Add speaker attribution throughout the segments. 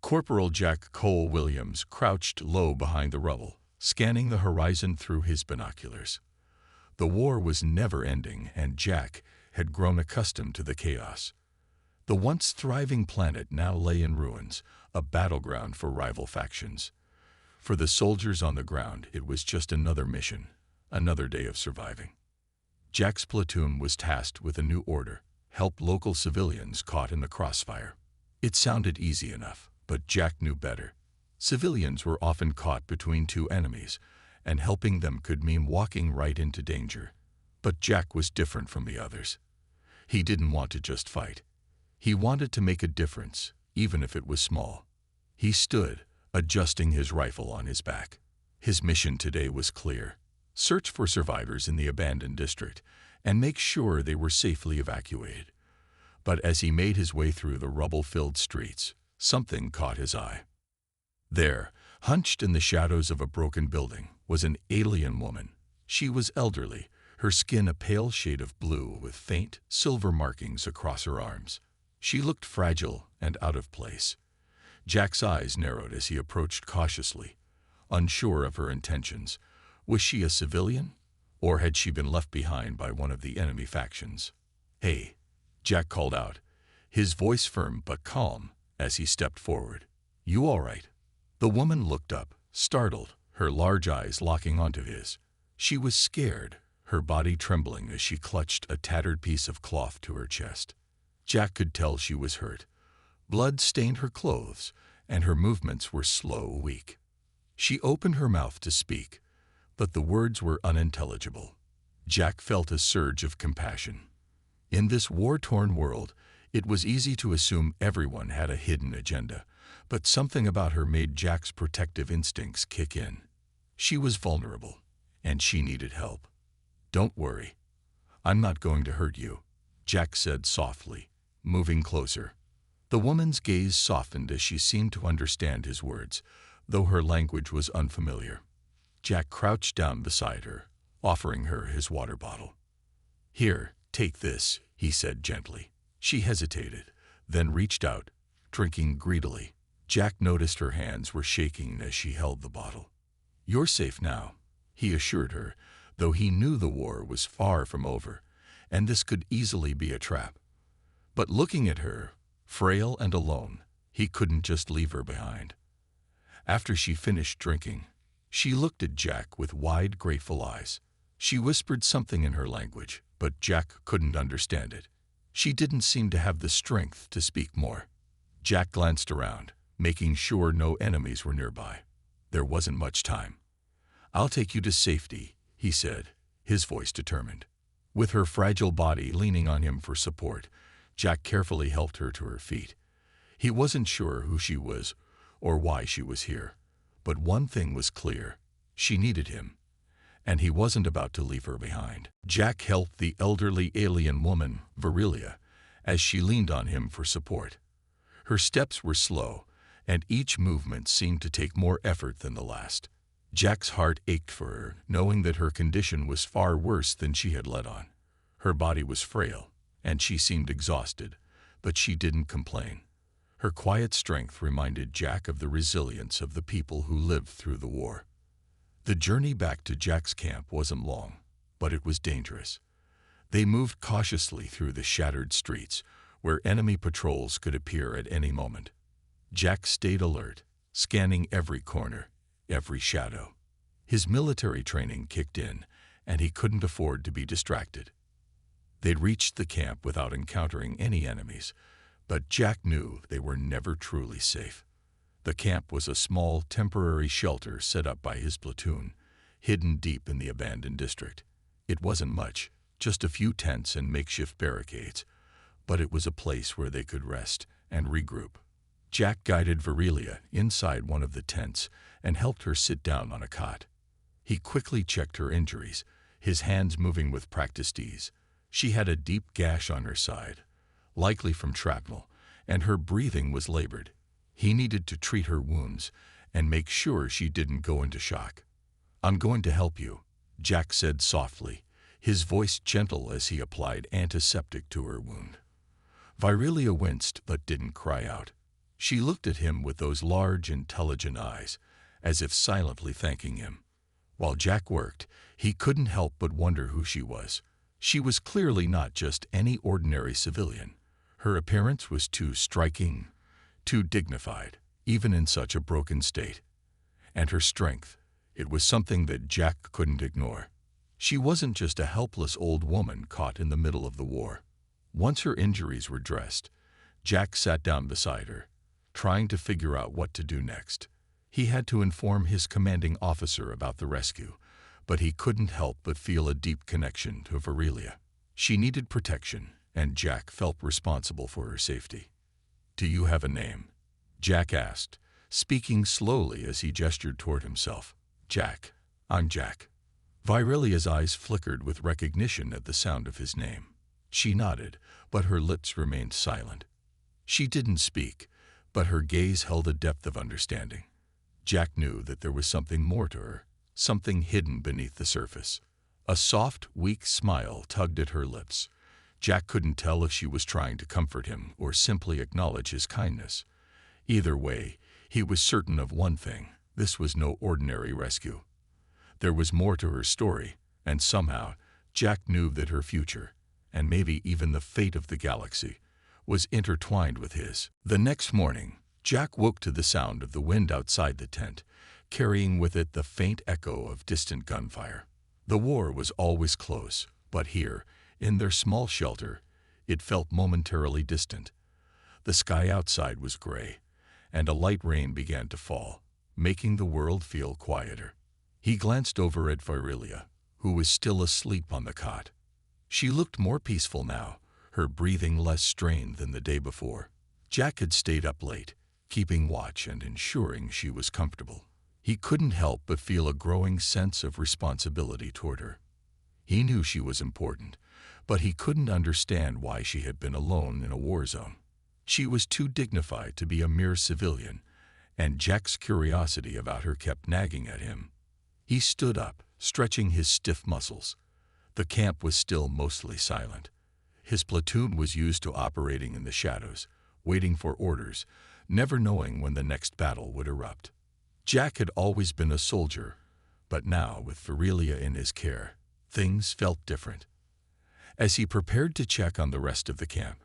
Speaker 1: Corporal Jack Cole Williams crouched low behind the rubble, scanning the horizon through his binoculars. The war was never ending, and Jack had grown accustomed to the chaos. The once thriving planet now lay in ruins, a battleground for rival factions. For the soldiers on the ground, it was just another mission, another day of surviving. Jack's platoon was tasked with a new order: help local civilians caught in the crossfire. It sounded easy enough, but Jack knew better. Civilians were often caught between two enemies, and helping them could mean walking right into danger. But Jack was different from the others. He didn't want to just fight. He wanted to make a difference, even if it was small. He stood, adjusting his rifle on his back. His mission today was clear: search for survivors in the abandoned district and make sure they were safely evacuated. But as he made his way through the rubble-filled streets, something caught his eye. There, hunched in the shadows of a broken building, was an alien woman. She was elderly, her skin a pale shade of blue with faint, silver markings across her arms. She looked fragile and out of place. Jack's eyes narrowed as he approached cautiously, unsure of her intentions. Was she a civilian, or had she been left behind by one of the enemy factions? "Hey," Jack called out, his voice firm but calm as he stepped forward. "You all right?" The woman looked up, startled, her large eyes locking onto his. She was scared, her body trembling as she clutched a tattered piece of cloth to her chest. Jack could tell she was hurt. Blood stained her clothes, and her movements were slow, weak. She opened her mouth to speak, but the words were unintelligible. Jack felt a surge of compassion. In this war-torn world, it was easy to assume everyone had a hidden agenda, but something about her made Jack's protective instincts kick in. She was vulnerable, and she needed help. "Don't worry. I'm not going to hurt you," Jack said softly, moving closer. The woman's gaze softened as she seemed to understand his words, though her language was unfamiliar. Jack crouched down beside her, offering her his water bottle. "Here, take this," he said gently. She hesitated, then reached out, drinking greedily. Jack noticed her hands were shaking as she held the bottle. "You're safe now," he assured her, though he knew the war was far from over, and this could easily be a trap. But looking at her, frail and alone, he couldn't just leave her behind. After she finished drinking, she looked at Jack with wide, grateful eyes. She whispered something in her language, but Jack couldn't understand it. She didn't seem to have the strength to speak more. Jack glanced around, making sure no enemies were nearby. There wasn't much time. "I'll take you to safety," he said, his voice determined. With her fragile body leaning on him for support, Jack carefully helped her to her feet. He wasn't sure who she was or why she was here, but one thing was clear: she needed him, and he wasn't about to leave her behind. Jack helped the elderly alien woman, Virilia, as she leaned on him for support. Her steps were slow, and each movement seemed to take more effort than the last. Jack's heart ached for her, knowing that her condition was far worse than she had let on. Her body was frail, and she seemed exhausted, but she didn't complain. Her quiet strength reminded Jack of the resilience of the people who lived through the war. The journey back to Jack's camp wasn't long, but it was dangerous. They moved cautiously through the shattered streets, where enemy patrols could appear at any moment. Jack stayed alert, scanning every corner, every shadow. His military training kicked in, and he couldn't afford to be distracted. They'd reached the camp without encountering any enemies, but Jack knew they were never truly safe. The camp was a small, temporary shelter set up by his platoon, hidden deep in the abandoned district. It wasn't much, just a few tents and makeshift barricades, but it was a place where they could rest and regroup. Jack guided Virilia inside one of the tents and helped her sit down on a cot. He quickly checked her injuries, his hands moving with practiced ease. She had a deep gash on her side, likely from shrapnel, and her breathing was labored. He needed to treat her wounds and make sure she didn't go into shock. "I'm going to help you," Jack said softly, his voice gentle as he applied antiseptic to her wound. Virilia winced but didn't cry out. She looked at him with those large, intelligent eyes, as if silently thanking him. While Jack worked, he couldn't help but wonder who she was. She was clearly not just any ordinary civilian. Her appearance was too striking, too dignified, even in such a broken state. And her strength, it was something that Jack couldn't ignore. She wasn't just a helpless old woman caught in the middle of the war. Once her injuries were dressed, Jack sat down beside her, trying to figure out what to do next. He had to inform his commanding officer about the rescue, but he couldn't help but feel a deep connection to Virilia. She needed protection, and Jack felt responsible for her safety. "Do you have a name?" Jack asked, speaking slowly as he gestured toward himself. "Jack. I'm Jack." Virilia's eyes flickered with recognition at the sound of his name. She nodded, but her lips remained silent. She didn't speak, but her gaze held a depth of understanding. Jack knew that there was something more to her, something hidden beneath the surface. A soft, weak smile tugged at her lips. Jack couldn't tell if she was trying to comfort him or simply acknowledge his kindness. Either way, he was certain of one thing: this was no ordinary rescue. There was more to her story, and somehow, Jack knew that her future, and maybe even the fate of the galaxy, was intertwined with his. The next morning, Jack woke to the sound of the wind outside the tent, carrying with it the faint echo of distant gunfire. The war was always close, but here, in their small shelter, it felt momentarily distant. The sky outside was gray, and a light rain began to fall, making the world feel quieter. He glanced over at Virilia, who was still asleep on the cot. She looked more peaceful now, her breathing less strained than the day before. Jack had stayed up late, keeping watch and ensuring she was comfortable. He couldn't help but feel a growing sense of responsibility toward her. He knew she was important, but he couldn't understand why she had been alone in a war zone. She was too dignified to be a mere civilian, and Jack's curiosity about her kept nagging at him. He stood up, stretching his stiff muscles. The camp was still mostly silent. His platoon was used to operating in the shadows, waiting for orders, never knowing when the next battle would erupt. Jack had always been a soldier, but now, with Virilia in his care, things felt different. As he prepared to check on the rest of the camp,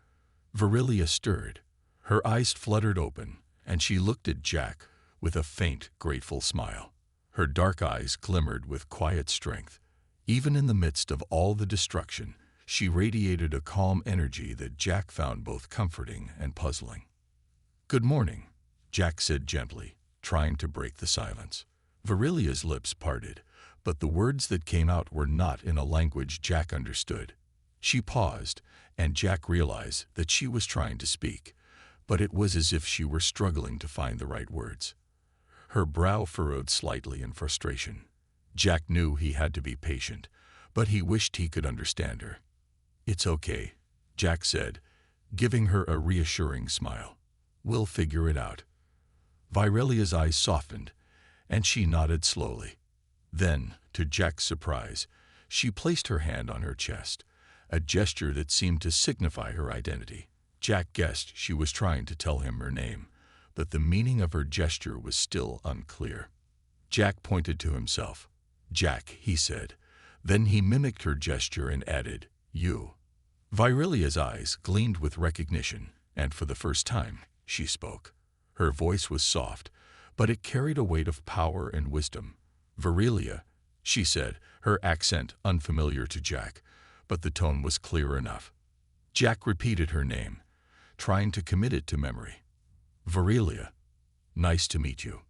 Speaker 1: Virilia stirred. Her eyes fluttered open, and she looked at Jack with a faint, grateful smile. Her dark eyes glimmered with quiet strength. Even in the midst of all the destruction, she radiated a calm energy that Jack found both comforting and puzzling. "Good morning," Jack said gently, trying to break the silence. Virilia's lips parted, but the words that came out were not in a language Jack understood. She paused, and Jack realized that she was trying to speak, but it was as if she were struggling to find the right words. Her brow furrowed slightly in frustration. Jack knew he had to be patient, but he wished he could understand her. "It's okay," Jack said, giving her a reassuring smile. "We'll figure it out." Virilia's eyes softened, and she nodded slowly. Then, to Jack's surprise, she placed her hand on her chest, a gesture that seemed to signify her identity. Jack guessed she was trying to tell him her name, but the meaning of her gesture was still unclear. Jack pointed to himself. "Jack," he said. Then he mimicked her gesture and added, "You." Virilia's eyes gleamed with recognition, and for the first time, she spoke. Her voice was soft, but it carried a weight of power and wisdom. "Virilia," she said, her accent unfamiliar to Jack, but the tone was clear enough. Jack repeated her name, trying to commit it to memory. "Virilia, nice to meet you."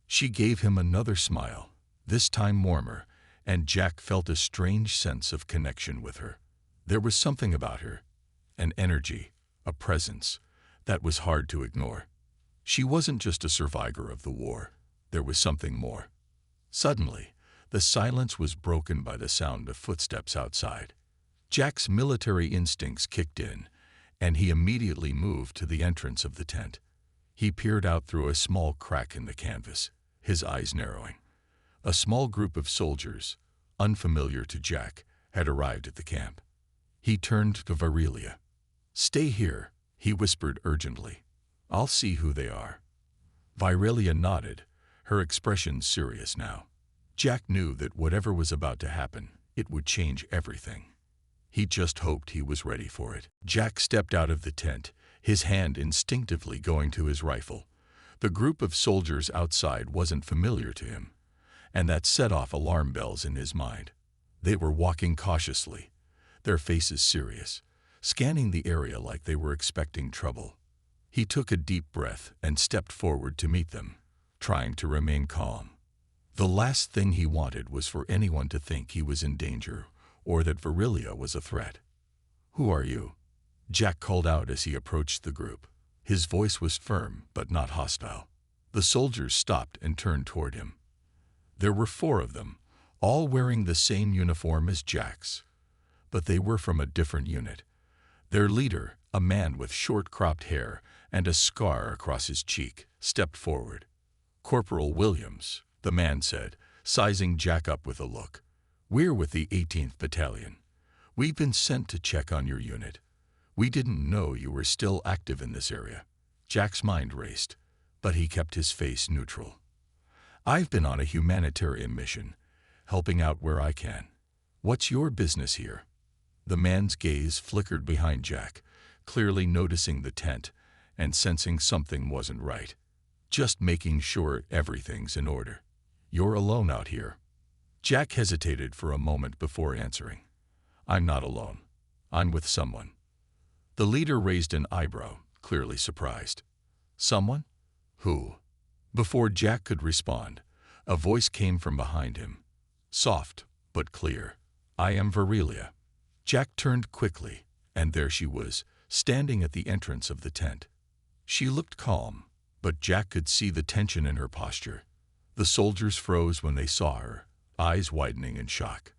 Speaker 1: She gave him another smile, this time warmer, and Jack felt a strange sense of connection with her. There was something about her, an energy, a presence, that was hard to ignore. She wasn't just a survivor of the war. There was something more. Suddenly, the silence was broken by the sound of footsteps outside. Jack's military instincts kicked in, and he immediately moved to the entrance of the tent. He peered out through a small crack in the canvas, his eyes narrowing. A small group of soldiers, unfamiliar to Jack, had arrived at the camp. He turned to Virilia. "Stay here," he whispered urgently. I'll see who they are." Virelia nodded, her expression serious now. Jack knew that whatever was about to happen, it would change everything. He just hoped he was ready for it. Jack stepped out of the tent, his hand instinctively going to his rifle. The group of soldiers outside wasn't familiar to him, and that set off alarm bells in his mind. They were walking cautiously, their faces serious, scanning the area like they were expecting trouble. He took a deep breath and stepped forward to meet them, trying to remain calm. The last thing he wanted was for anyone to think he was in danger or that Virelia was a threat. "Who are you?" Jack called out as he approached the group. His voice was firm but not hostile. The soldiers stopped and turned toward him. There were 4 of them, all wearing the same uniform as Jack's, but they were from a different unit. Their leader, a man with short cropped hair and a scar across his cheek, stepped forward. "Corporal Williams," the man said, sizing Jack up with a look. "We're with the 18th Battalion. We've been sent to check on your unit. We didn't know you were still active in this area." Jack's mind raced, but he kept his face neutral. "I've been on a humanitarian mission, helping out where I can. What's your business here?" The man's gaze flickered behind Jack, clearly noticing the tent and sensing something wasn't right. "Just making sure everything's in order." "You're alone out here?" Jack hesitated for a moment before answering. "I'm not alone. I'm with someone." The leader raised an eyebrow, clearly surprised. "Someone? Who?" Before Jack could respond, a voice came from behind him, soft but clear. "I am Virelia." Jack turned quickly, and there she was, standing at the entrance of the tent. She looked calm, but Jack could see the tension in her posture. The soldiers froze when they saw her, eyes widening in shock.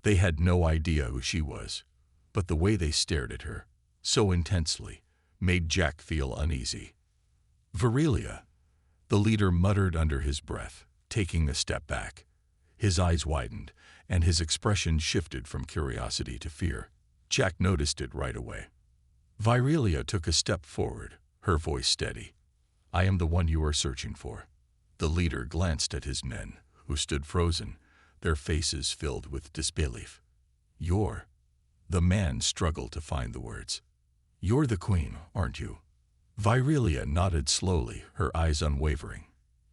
Speaker 1: They had no idea who she was, but the way they stared at her, so intensely, made Jack feel uneasy. "Virelia," the leader muttered under his breath, taking a step back. His eyes widened, and his expression shifted from curiosity to fear. Jack noticed it right away. Virelia took a step forward, her voice steady. "I am the one you are searching for." The leader glanced at his men, who stood frozen, their faces filled with disbelief. "You're—" The man struggled to find the words. "You're the queen, aren't you?" Virelia nodded slowly, her eyes unwavering.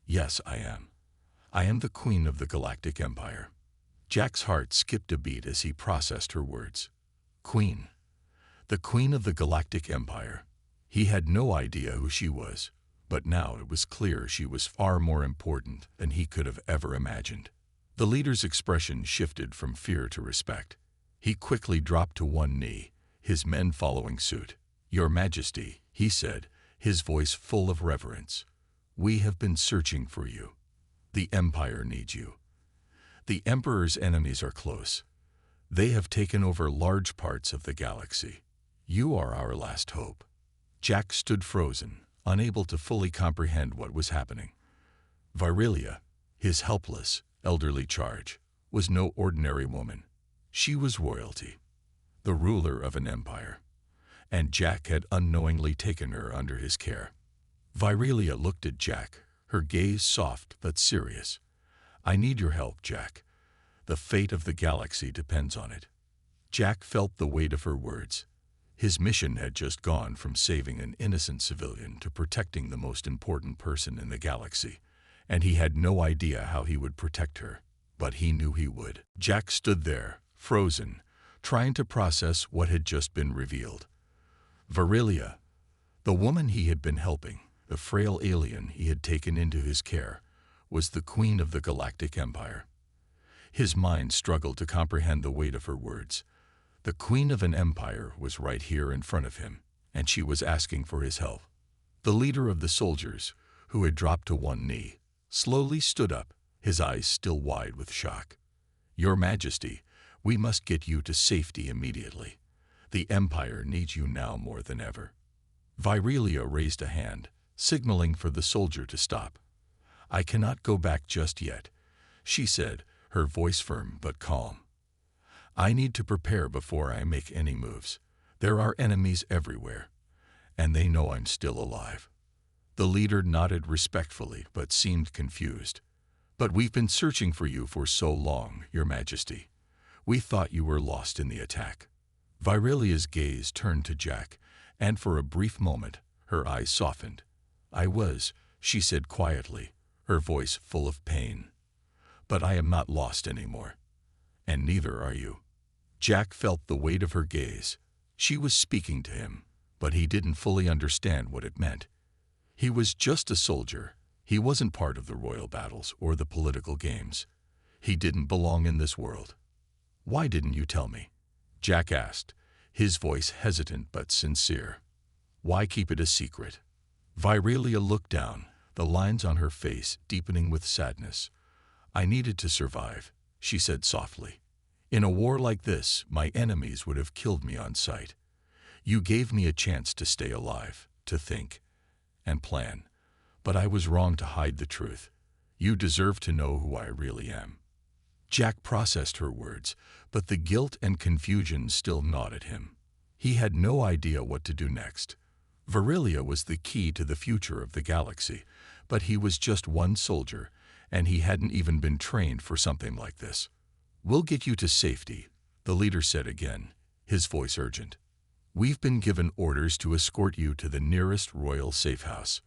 Speaker 1: "Yes, I am. I am the queen of the Galactic Empire." Jack's heart skipped a beat as he processed her words. Queen. The queen of the Galactic Empire. He had no idea who she was, but now it was clear she was far more important than he could have ever imagined. The leader's expression shifted from fear to respect. He quickly dropped to one knee, his men following suit. "Your Majesty," he said, his voice full of reverence, "we have been searching for you. The Empire needs you. The Emperor's enemies are close. They have taken over large parts of the galaxy. You are our last hope." Jack stood frozen, unable to fully comprehend what was happening. Virelia, his helpless, elderly charge, was no ordinary woman. She was royalty, the ruler of an empire, and Jack had unknowingly taken her under his care. Virelia looked at Jack, her gaze soft but serious. "I need your help, Jack. The fate of the galaxy depends on it." Jack felt the weight of her words. His mission had just gone from saving an innocent civilian to protecting the most important person in the galaxy, and he had no idea how he would protect her, but he knew he would. Jack stood there, frozen, trying to process what had just been revealed. Virelia, the woman he had been helping, the frail alien he had taken into his care, was the queen of the Galactic Empire. His mind struggled to comprehend the weight of her words. The queen of an empire was right here in front of him, and she was asking for his help. The leader of the soldiers, who had dropped to one knee, slowly stood up, his eyes still wide with shock. "Your Majesty, we must get you to safety immediately. The Empire needs you now more than ever." Virelia raised a hand, signaling for the soldier to stop. "I cannot go back just yet," she said, her voice firm but calm. "I need to prepare before I make any moves. There are enemies everywhere, and they know I'm still alive." The leader nodded respectfully but seemed confused. "But we've been searching for you for so long, Your Majesty. We thought you were lost in the attack." Virelia's gaze turned to Jack, and for a brief moment, her eyes softened. "I was," she said quietly, her voice full of pain. "But I am not lost anymore. And neither are you." Jack felt the weight of her gaze. She was speaking to him, but he didn't fully understand what it meant. He was just a soldier. He wasn't part of the royal battles or the political games. He didn't belong in this world. "Why didn't you tell me?" Jack asked, his voice hesitant but sincere. "Why keep it a secret?" Virelia looked down, the lines on her face deepening with sadness. "I needed to survive," she said softly. "In a war like this, my enemies would have killed me on sight. You gave me a chance to stay alive, to think, and plan. But I was wrong to hide the truth. You deserve to know who I really am." Jack processed her words, but the guilt and confusion still gnawed at him. He had no idea what to do next. Virelia was the key to the future of the galaxy, but he was just one soldier, and he hadn't even been trained for something like this. "We'll get you to safety," the leader said again, his voice urgent. "We've been given orders to escort you to the nearest royal safehouse.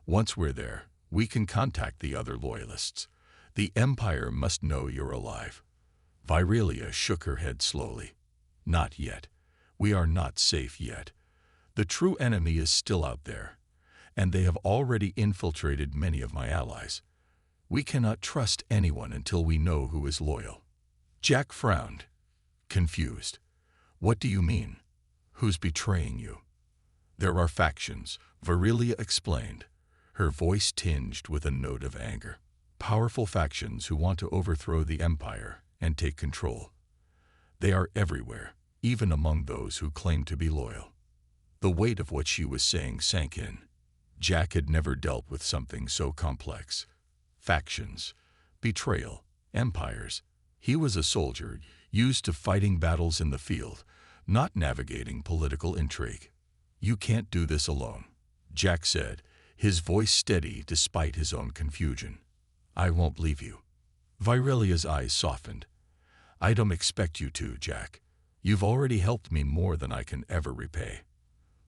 Speaker 1: Once we're there, we can contact the other loyalists. The Empire must know you're alive." Virelia shook her head slowly. "Not yet. We are not safe yet. The true enemy is still out there, and they have already infiltrated many of my allies. We cannot trust anyone until we know who is loyal." Jack frowned, confused. "What do you mean? Who's betraying you?" "There are factions," Virelia explained, her voice tinged with a note of anger. "Powerful factions who want to overthrow the Empire and take control. They are everywhere, even among those who claim to be loyal." The weight of what she was saying sank in. Jack had never dealt with something so complex. Factions, betrayal, empires. He was a soldier, used to fighting battles in the field, not navigating political intrigue. "You can't do this alone," Jack said, his voice steady despite his own confusion. "I won't leave you." Virelia's eyes softened. "I don't expect you to, Jack. You've already helped me more than I can ever repay.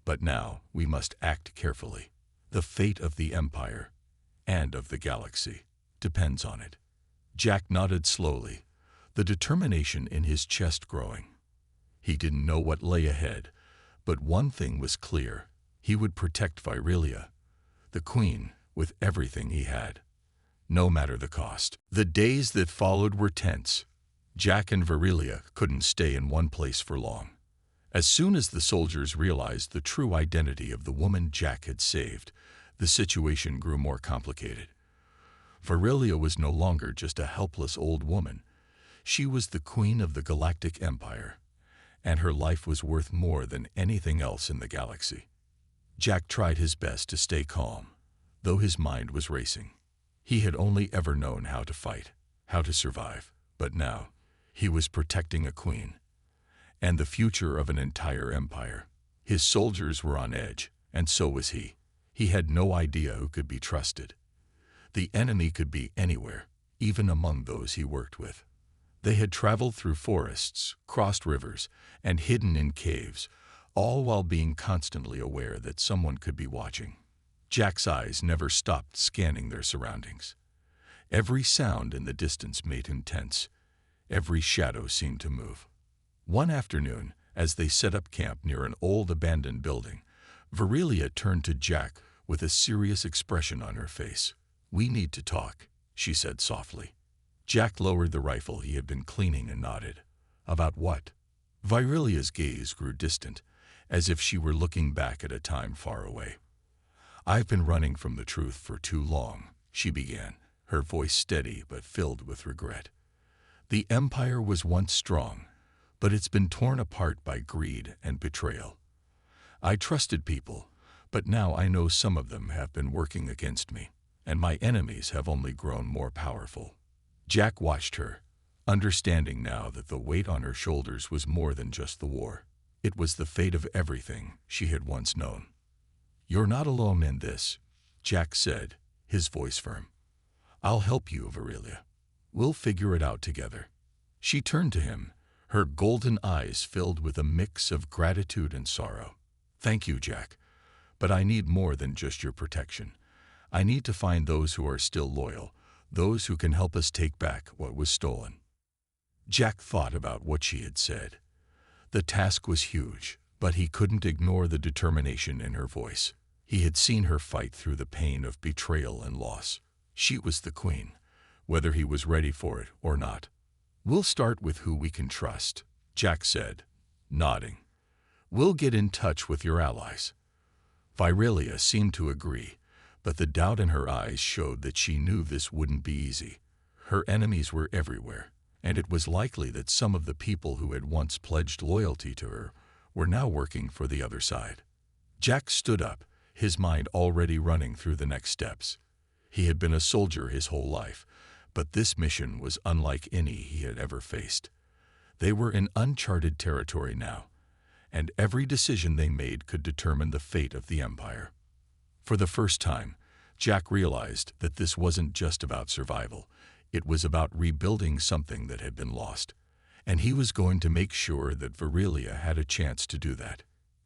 Speaker 1: But now we must act carefully. The fate of the Empire, and of the galaxy, depends on it." Jack nodded slowly, the determination in his chest growing. He didn't know what lay ahead, but one thing was clear. He would protect Virelia, the Queen, with everything he had, no matter the cost. The days that followed were tense. Jack and Virelia couldn't stay in one place for long. As soon as the soldiers realized the true identity of the woman Jack had saved, the situation grew more complicated. Virelia was no longer just a helpless old woman. She was the queen of the Galactic Empire, and her life was worth more than anything else in the galaxy. Jack tried his best to stay calm, though his mind was racing. He had only ever known how to fight, how to survive, but now he was protecting a queen and the future of an entire empire. His soldiers were on edge, and so was he. He had no idea who could be trusted. The enemy could be anywhere, even among those he worked with. They had traveled through forests, crossed rivers, and hidden in caves, all while being constantly aware that someone could be watching. Jack's eyes never stopped scanning their surroundings. Every sound in the distance made him tense. Every shadow seemed to move. One afternoon, as they set up camp near an old abandoned building, Virelia turned to Jack with a serious expression on her face. "We need to talk," she said softly. Jack lowered the rifle he had been cleaning and nodded. "About what?" Virelia's gaze grew distant, as if she were looking back at a time far away. "I've been running from the truth for too long," she began, her voice steady but filled with regret. "The Empire was once strong, but it's been torn apart by greed and betrayal. I trusted people, but now I know some of them have been working against me, and my enemies have only grown more powerful." Jack watched her, understanding now that the weight on her shoulders was more than just the war. It was the fate of everything she had once known. "You're not alone in this," Jack said, his voice firm. "I'll help you, Virilia. We'll figure it out together." She turned to him, her golden eyes filled with a mix of gratitude and sorrow. "Thank you, Jack, but I need more than just your protection. I need to find those who are still loyal, those who can help us take back what was stolen." Jack thought about what she had said. The task was huge, but he couldn't ignore the determination in her voice. He had seen her fight through the pain of betrayal and loss. She was the queen, whether he was ready for it or not. "We'll start with who we can trust," Jack said, nodding. "We'll get in touch with your allies." Virilia seemed to agree, but the doubt in her eyes showed that she knew this wouldn't be easy. Her enemies were everywhere, and it was likely that some of the people who had once pledged loyalty to her were now working for the other side. Jack stood up, his mind already running through the next steps. He had been a soldier his whole life, but this mission was unlike any he had ever faced. They were in uncharted territory now, and every decision they made could determine the fate of the Empire. For the first time, Jack realized that this wasn't just about survival. It was about rebuilding something that had been lost, and he was going to make sure that Virilia had a chance to do that.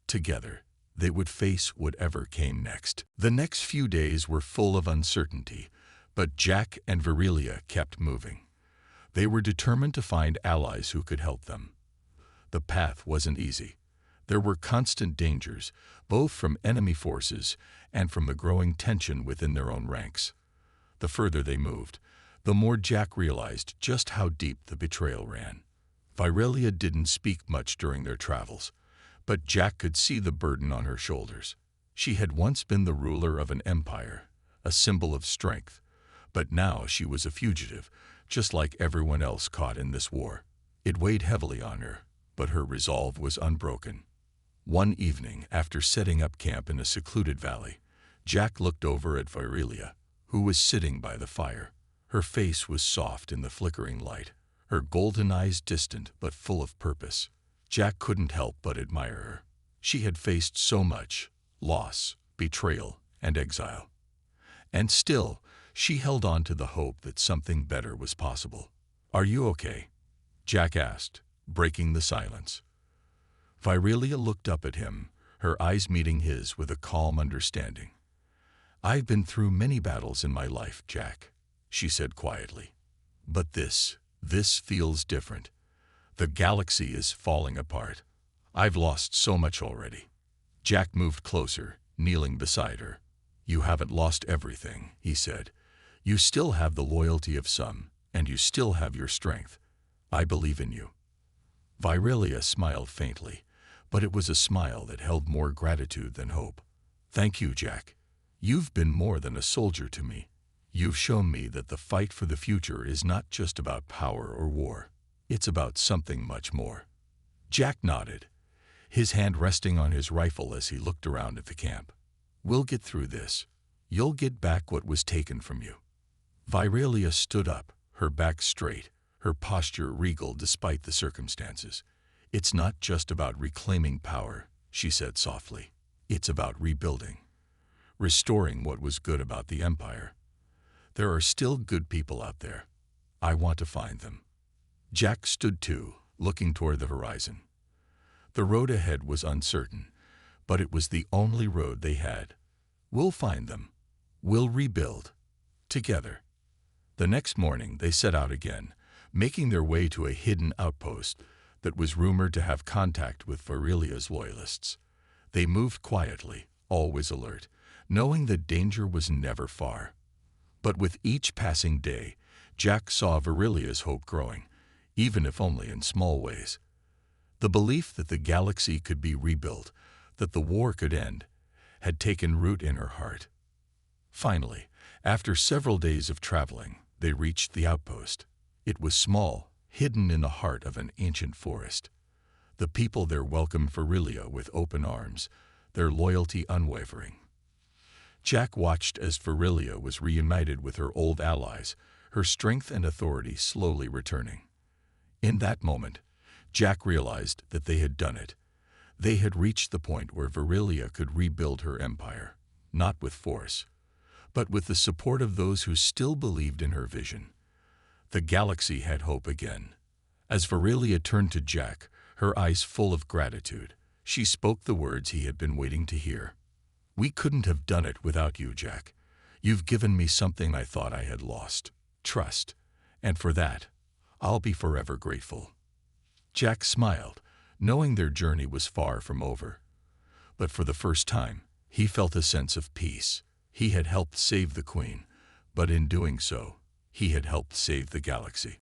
Speaker 1: Together, they would face whatever came next. The next few days were full of uncertainty, but Jack and Virilia kept moving. They were determined to find allies who could help them. The path wasn't easy. There were constant dangers, both from enemy forces and from the growing tension within their own ranks. The further they moved, the more Jack realized just how deep the betrayal ran. Virilia didn't speak much during their travels, but Jack could see the burden on her shoulders. She had once been the ruler of an empire, a symbol of strength, but now she was a fugitive, just like everyone else caught in this war. It weighed heavily on her, but her resolve was unbroken. One evening, after setting up camp in a secluded valley, Jack looked over at Virilia, who was sitting by the fire. Her face was soft in the flickering light, her golden eyes distant but full of purpose. Jack couldn't help but admire her. She had faced so much: loss, betrayal, and exile. And still, she held on to the hope that something better was possible. "Are you okay?" Jack asked, breaking the silence. Virilia looked up at him, her eyes meeting his with a calm understanding. "I've been through many battles in my life, Jack," she said quietly. "But this feels different. The galaxy is falling apart. I've lost so much already." Jack moved closer, kneeling beside her. "You haven't lost everything," he said. "You still have the loyalty of some, and you still have your strength. I believe in you." Virilia smiled faintly, but it was a smile that held more gratitude than hope. "Thank you, Jack. You've been more than a soldier to me. You've shown me that the fight for the future is not just about power or war. It's about something much more." Jack nodded, his hand resting on his rifle as he looked around at the camp. "We'll get through this. You'll get back what was taken from you." Virilia stood up, her back straight, her posture regal despite the circumstances. "It's not just about reclaiming power," she said softly. "It's about rebuilding, restoring what was good about the Empire. There are still good people out there. I want to find them." Jack stood too, looking toward the horizon. The road ahead was uncertain, but it was the only road they had. "We'll find them. We'll rebuild. Together." The next morning they set out again, making their way to a hidden outpost that was rumored to have contact with Virilia's loyalists. They moved quietly, always alert, knowing that danger was never far. But with each passing day, Jack saw Virilia's hope growing, even if only in small ways. The belief that the galaxy could be rebuilt, that the war could end, had taken root in her heart. Finally, after several days of traveling, they reached the outpost. It was small, hidden in the heart of an ancient forest. The people there welcomed Virilia with open arms, their loyalty unwavering. Jack watched as Virilia was reunited with her old allies, her strength and authority slowly returning. In that moment, Jack realized that they had done it. They had reached the point where Virilia could rebuild her empire, not with force, But with the support of those who still believed in her vision, the galaxy had hope again. As Virelia turned to Jack, her eyes full of gratitude, she spoke the words he had been waiting to hear. "We couldn't have done it without you, Jack. You've given me something I thought I had lost, trust, and for that, I'll be forever grateful." Jack smiled, knowing their journey was far from over. But for the first time, he felt a sense of peace. He had helped save the Queen, but in doing so, he had helped save the galaxy.